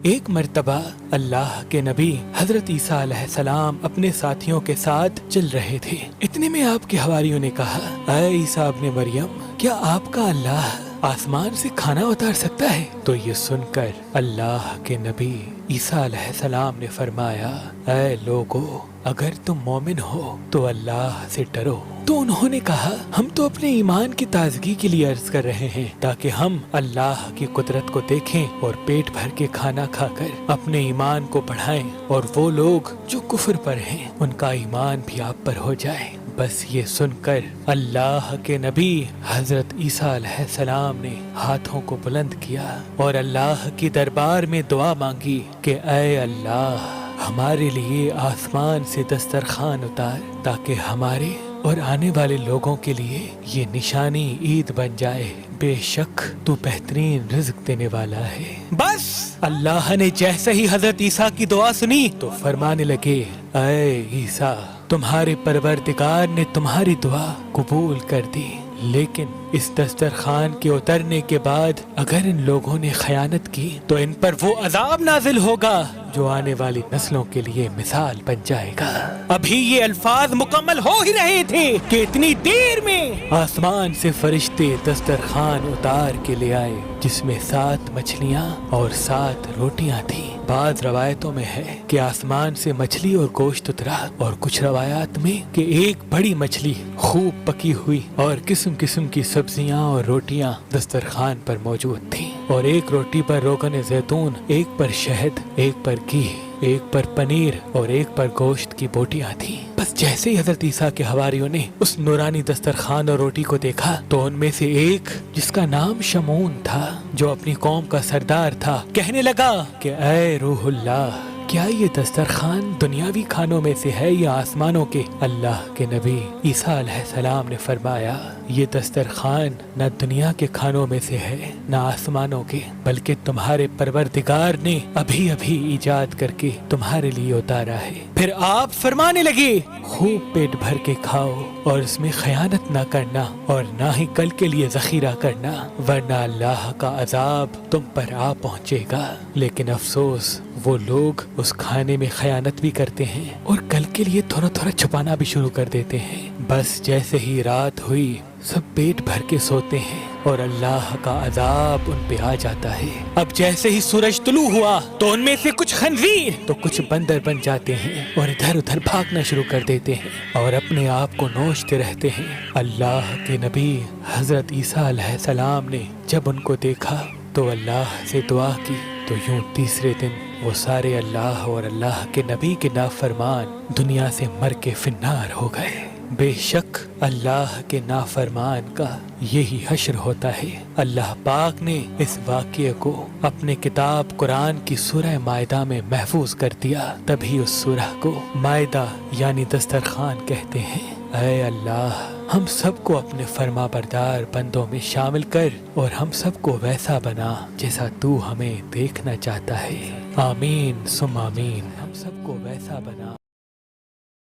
ایک مرتبہ اللہ کے نبی حضرت عیسیٰ علیہ السلام اپنے ساتھیوں کے ساتھ چل رہے تھے۔ اتنے میں آپ کے حواریوں نے کہا، اے عیسیٰ ابن مریم، کیا آپ کا اللہ آسمان سے کھانا اتار سکتا ہے؟ تو یہ سن کر اللہ کے نبی عیسیٰ علیہ السلام نے فرمایا، اے لوگو، اگر تم مومن ہو تو اللہ سے ڈرو۔ تو انہوں نے کہا، ہم تو اپنے ایمان کی تازگی کے لیے عرض کر رہے ہیں تاکہ ہم اللہ کی قدرت کو دیکھیں اور پیٹ بھر کے کھانا کھا کر اپنے ایمان کو بڑھائیں، اور وہ لوگ جو کفر پر ہیں ان کا ایمان بھی آپ پر ہو جائے۔ بس یہ سن کر اللہ کے نبی حضرت عیسیٰ علیہ السلام نے ہاتھوں کو بلند کیا اور اللہ کی دربار میں دعا مانگی کہ اے اللہ، ہمارے لیے آسمان سے دسترخوان اتار تاکہ ہمارے اور آنے والے لوگوں کے لیے یہ نشانی عید بن جائے۔ بے شک تو بہترین رزق دینے والا ہے۔ بس اللہ نے جیسے ہی حضرت عیسیٰ کی دعا سنی تو فرمانے لگے، اے عیسیٰ، تمہارے پروردگار نے تمہاری دعا قبول کر دی، لیکن اس دسترخوان کے اترنے کے بعد اگر ان لوگوں نے خیانت کی تو ان پر وہ عذاب نازل ہوگا جو آنے والی نسلوں کے لیے مثال بن جائے گا۔ ابھی یہ الفاظ مکمل ہو ہی رہے تھے کہ اتنی دیر میں آسمان سے فرشتے دسترخوان اتار کے لے آئے، جس میں 7 مچھلیاں اور 7 روٹیاں تھیں۔ بعض روایتوں میں ہے کہ آسمان سے مچھلی اور گوشت اترا، اور کچھ روایات میں کہ ایک بڑی مچھلی خوب پکی ہوئی اور قسم قسم کی سبزیاں اور روٹیاں دسترخوان پر موجود تھیں، اور ایک روٹی پر روغن زیتون، ایک پر شہد، ایک پر گھی، ایک پر پنیر اور ایک پر گوشت کی بوٹیاں تھیں۔ بس جیسے ہی حضرت عیسیٰ کے حواریوں نے اس نورانی دسترخوان اور روٹی کو دیکھا تو ان میں سے ایک، جس کا نام شمعون تھا، جو اپنی قوم کا سردار تھا، کہنے لگا کہ اے روح اللہ، کیا یہ دسترخوان دنیاوی کھانوں میں سے ہے یا آسمانوں کے؟ اللہ کے نبی عیسیٰ علیہ السلام نے فرمایا، یہ دسترخوان نہ دنیا کے کھانوں میں سے ہے نہ آسمانوں کے، بلکہ تمہارے پروردگار نے ابھی ابھی ایجاد کر کے تمہارے لیے اتارا ہے۔ پھر آپ فرمانے لگے، خوب پیٹ بھر کے کھاؤ اور اس میں خیانت نہ کرنا اور نہ ہی کل کے لیے ذخیرہ کرنا، ورنہ اللہ کا عذاب تم پر آ پہنچے گا۔ لیکن افسوس، وہ لوگ اس کھانے میں خیانت بھی کرتے ہیں اور کل کے لیے تھوڑا تھوڑا چھپانا بھی شروع کر دیتے ہیں۔ بس جیسے ہی رات ہوئی سب پیٹ بھر کے سوتے ہیں اور اللہ کا عذاب ان پہ آ جاتا ہے۔ اب جیسے ہی سورج طلوع ہوا تو ان میں سے کچھ خنزیر تو کچھ بندر بن جاتے ہیں اور ادھر ادھر بھاگنا شروع کر دیتے ہیں اور اپنے آپ کو نوچتے رہتے ہیں۔ اللہ کے نبی حضرت عیسیٰ علیہ السلام نے جب ان کو دیکھا تو اللہ سے دعا کی، تو یوں تیسرے دن وہ سارے اللہ اور اللہ کے نبی کے نافرمان دنیا سے مر کے فنار ہو گئے۔ بے شک اللہ کے نافرمان کا یہی حشر ہوتا ہے۔ اللہ پاک نے اس واقعے کو اپنے کتاب قرآن کی سورہ مائدہ میں محفوظ کر دیا، تبھی اس سورہ کو مائدہ یعنی دسترخوان کہتے ہیں۔ اے اللہ، ہم سب کو اپنے فرما بردار بندوں میں شامل کر اور ہم سب کو ویسا بنا جیسا تو ہمیں دیکھنا چاہتا ہے۔ آمین ثم آمین۔ ہم سب کو ویسا بنا